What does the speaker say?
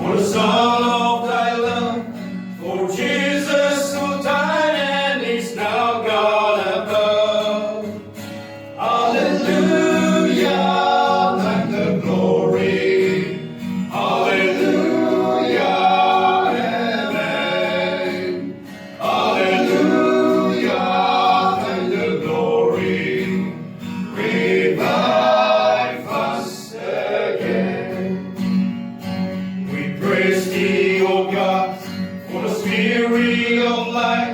For the Son of thy love, for Jesus who died and is now God above. Hallelujah, thine the glory. Hallelujah, amen. Hallelujah, thine the glory. Revive us again. We praise thee, O God, for the Spirit of life.